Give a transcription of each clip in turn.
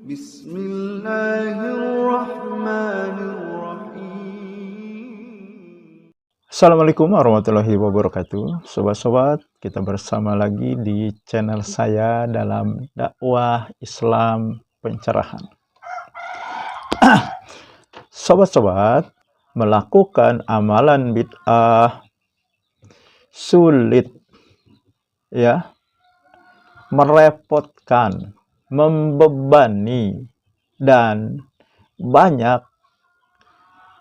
Bismillahirrahmanirrahim. Assalamualaikum warahmatullahi wabarakatuh. Sobat-sobat, kita bersama lagi di channel saya dalam dakwah Islam pencerahan. Sobat-sobat, melakukan amalan bid'ah sulit, ya, merepotkan, membebani, dan banyak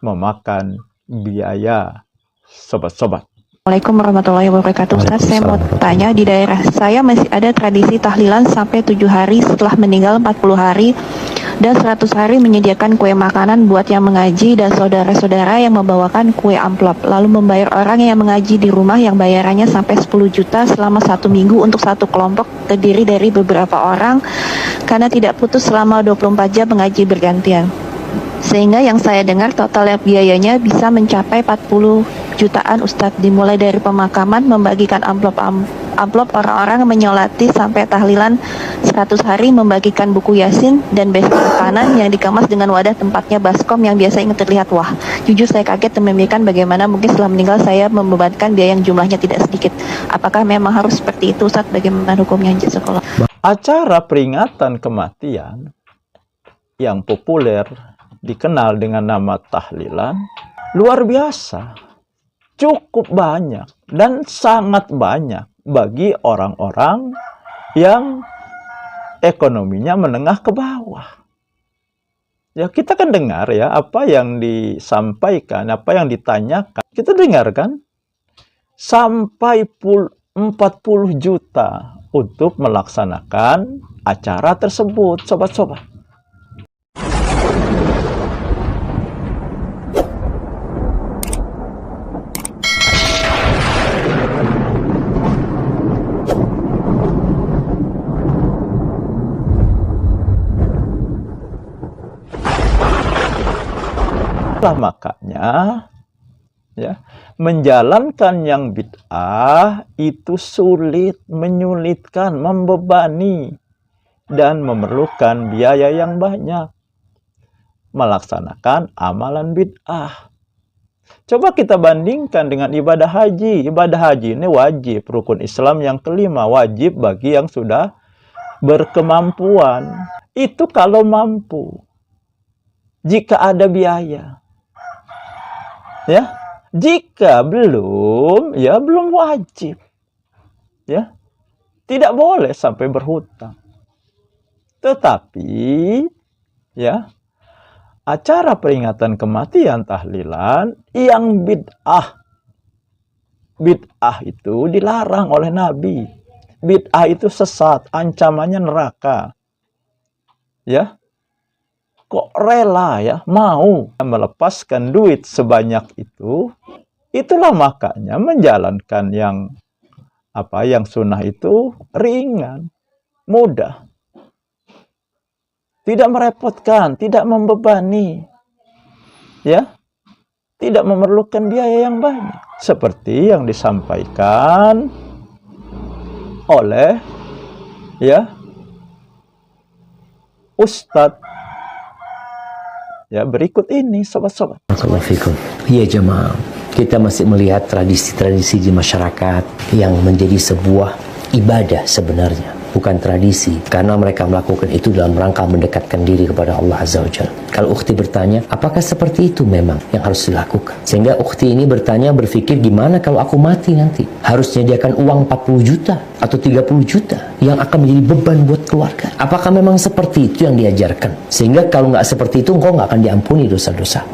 memakan biaya. Sobat-sobat, Assalamualaikum warahmatullahi wabarakatuh. Ustaz, saya mau tanya, di daerah saya masih ada tradisi tahlilan sampai 7 hari setelah meninggal, 40 hari dan 100 hari menyediakan kue makanan buat yang mengaji dan saudara-saudara yang membawakan kue amplop, lalu membayar orang yang mengaji di rumah yang bayarannya sampai 10 juta selama 1 minggu untuk satu kelompok terdiri dari beberapa orang karena tidak putus selama 24 jam mengaji bergantian. Sehingga yang saya dengar total biayanya bisa mencapai 40 jutaan Ustadz, dimulai dari pemakaman, membagikan amplop orang-orang menyolati sampai tahlilan 100 hari, membagikan buku Yasin dan besi makanan yang dikemas dengan wadah tempatnya baskom yang biasa ingin terlihat wah. Jujur saya kaget dan memikirkan bagaimana mungkin setelah meninggal saya membebankan biaya yang jumlahnya tidak sedikit. Apakah memang harus seperti itu Ustadz? Bagaimana hukumnya? Jazakallah. acara peringatan kematian yang populer dikenal dengan nama tahlilan luar biasa, cukup banyak dan sangat banyak bagi orang-orang yang ekonominya menengah ke bawah. Ya, kita kan dengar ya apa yang disampaikan, apa yang ditanyakan. Kita dengar kan sampai 40 juta untuk melaksanakan acara tersebut, sobat-sobat. Makanya ya, menjalankan yang bid'ah itu sulit, menyulitkan, membebani, dan memerlukan biaya yang banyak melaksanakan amalan bid'ah. Coba kita bandingkan dengan ibadah haji. Ibadah haji ini wajib, rukun Islam yang kelima, wajib bagi yang sudah berkemampuan. Itu kalau mampu, jika ada biaya. Ya, jika belum, ya belum wajib. Ya, tidak boleh sampai berhutang. Tetapi, ya, acara peringatan kematian tahlilan yang bid'ah. Bid'ah itu dilarang oleh Nabi. Bid'ah itu sesat, ancamannya neraka. Ya, kok rela ya mau melepaskan duit sebanyak itu? Itulah makanya menjalankan yang sunnah itu ringan, mudah, tidak merepotkan, tidak membebani, ya, tidak memerlukan biaya yang banyak, seperti yang disampaikan oleh ya Ustadz. Ya, berikut ini sobat-sobat. Ya jemaah, kita masih melihat tradisi-tradisi di masyarakat yang menjadi sebuah ibadah sebenarnya, bukan tradisi, karena mereka melakukan itu dalam rangka mendekatkan diri kepada Allah Azza wa Jalla. Kalau ukhti bertanya, apakah seperti itu memang yang harus dilakukan? Sehingga ukhti ini berpikir gimana kalau aku mati nanti? Harus menyediakan uang 40 juta atau 30 juta yang akan menjadi beban buat keluarga. Apakah memang seperti itu yang diajarkan? Sehingga kalau nggak seperti itu, engkau nggak akan diampuni dosa-dosa.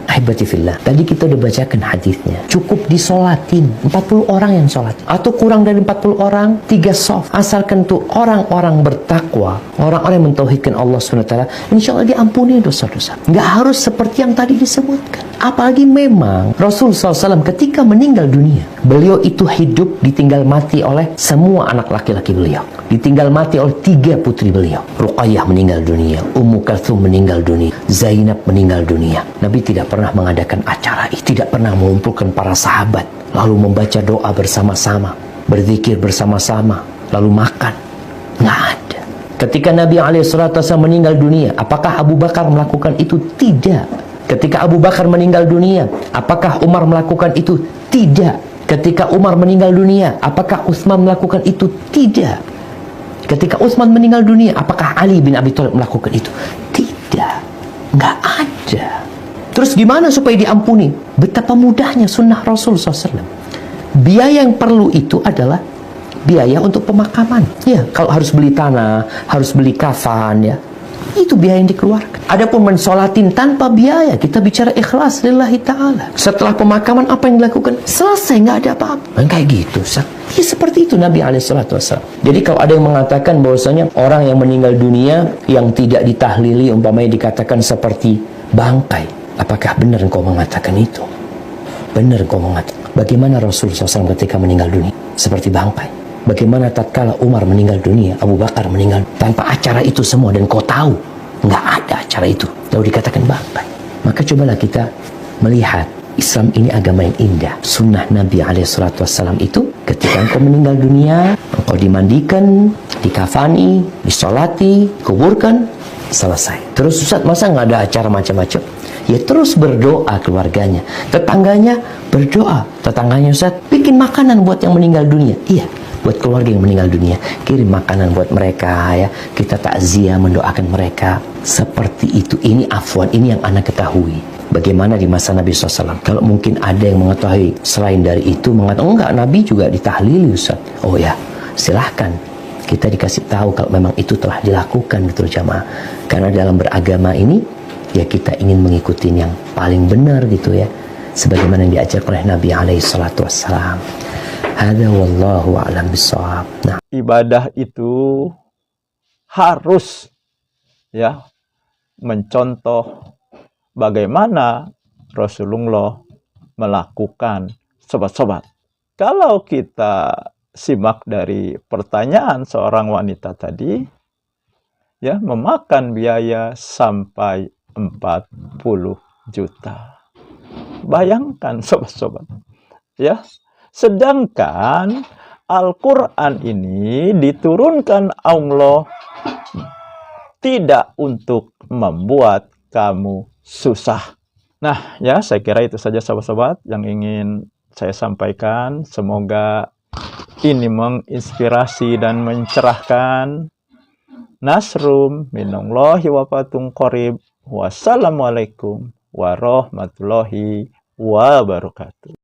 Ahibati fillah, tadi kita udah bacakan hadisnya. Cukup disolatin 40 orang yang sholat, atau kurang dari 40 orang, 3 soft. Asalkan tuh orang-orang bertakwa, orang-orang yang mentauhidkan Allah SWT, insya Allah diampuni dosa-dosa. Nggak harus seperti yang tadi disebutkan. Apalagi memang Rasul SAW ketika meninggal dunia, beliau itu hidup ditinggal mati oleh semua anak laki-laki beliau. Ditinggal mati oleh 3 putri beliau. Ruqayyah meninggal dunia, Ummu Kalthum meninggal dunia, Zainab meninggal dunia. Nabi tidak pernah mengadakan acara itu, tidak pernah mengumpulkan para sahabat, lalu membaca doa bersama-sama, berzikir bersama-sama, lalu makan. Nggak ada. Ketika Nabi SAW meninggal dunia, apakah Abu Bakar melakukan itu? Tidak. Ketika Abu Bakar meninggal dunia, apakah Umar melakukan itu? Tidak. Ketika Umar meninggal dunia, apakah Utsman melakukan itu? Tidak. Ketika Utsman meninggal dunia, apakah Ali bin Abi Thalib melakukan itu? Tidak. Nggak ada. Terus gimana supaya diampuni? Betapa mudahnya sunnah Rasul SAW. Biaya yang perlu itu adalah biaya untuk pemakaman. Ya, kalau harus beli tanah, harus beli kafan, ya, itu biaya yang dikeluarkan. Adapun mensolatin tanpa biaya, kita bicara ikhlas lillahi ta'ala. Setelah pemakaman apa yang dilakukan? Selesai, nggak ada apa-apa. Kayak gitu, Ustaz. Ya seperti itu Nabi SAW. Jadi kalau ada yang mengatakan bahwasanya orang yang meninggal dunia yang tidak ditahlili umpamanya dikatakan seperti bangkai, apakah benar engkau mengatakan itu? Benar engkau mengatakan. Bagaimana Rasul SAW ketika meninggal dunia? Seperti bangkai. Bagaimana tatkala Umar meninggal dunia, Abu Bakar meninggal tanpa acara itu semua, dan kau tahu nggak ada acara itu, lalu dikatakan bangkai. Maka cobalah kita melihat Islam ini agama yang indah. Sunnah Nabi SAW itu ketika engkau meninggal dunia, engkau dimandikan, dikafani, disolati, kuburkan, selesai. Terus Ustaz, masa nggak ada acara macam-macam? Ya terus berdoa keluarganya, tetangganya berdoa, tetangganya Ustaz bikin makanan buat yang meninggal dunia. Iya, buat keluarga yang meninggal dunia, kirim makanan buat mereka, ya, kita takziah mendoakan mereka. Seperti itu. Ini afwan, ini yang anak ketahui. Bagaimana di masa Nabi SAW? Kalau mungkin ada yang mengetahui selain dari itu, mengatakan enggak, Nabi juga ditahlili Ustaz. Oh ya, silahkan kita dikasih tahu kalau memang itu telah dilakukan gitu jamaah. Karena dalam beragama ini ya kita ingin mengikuti yang paling benar gitu ya, sebagaimana yang diajarkan oleh Nabi SAW. Hadza wallahu a'lam bishawab. Nah, Ibadah itu harus ya mencontoh bagaimana Rasulullah melakukan, sobat-sobat. Kalau kita simak dari pertanyaan seorang wanita tadi, ya, memakan biaya sampai 40 juta. Bayangkan sobat-sobat, ya. Sedangkan Al-Quran ini diturunkan Allah tidak untuk membuat kamu susah. Nah, ya, saya kira itu saja sobat-sobat yang ingin saya sampaikan. Semoga ini menginspirasi dan mencerahkan. Nasrum minallahi wa fatun qarib. Wassalamualaikum warahmatullahi wabarakatuh.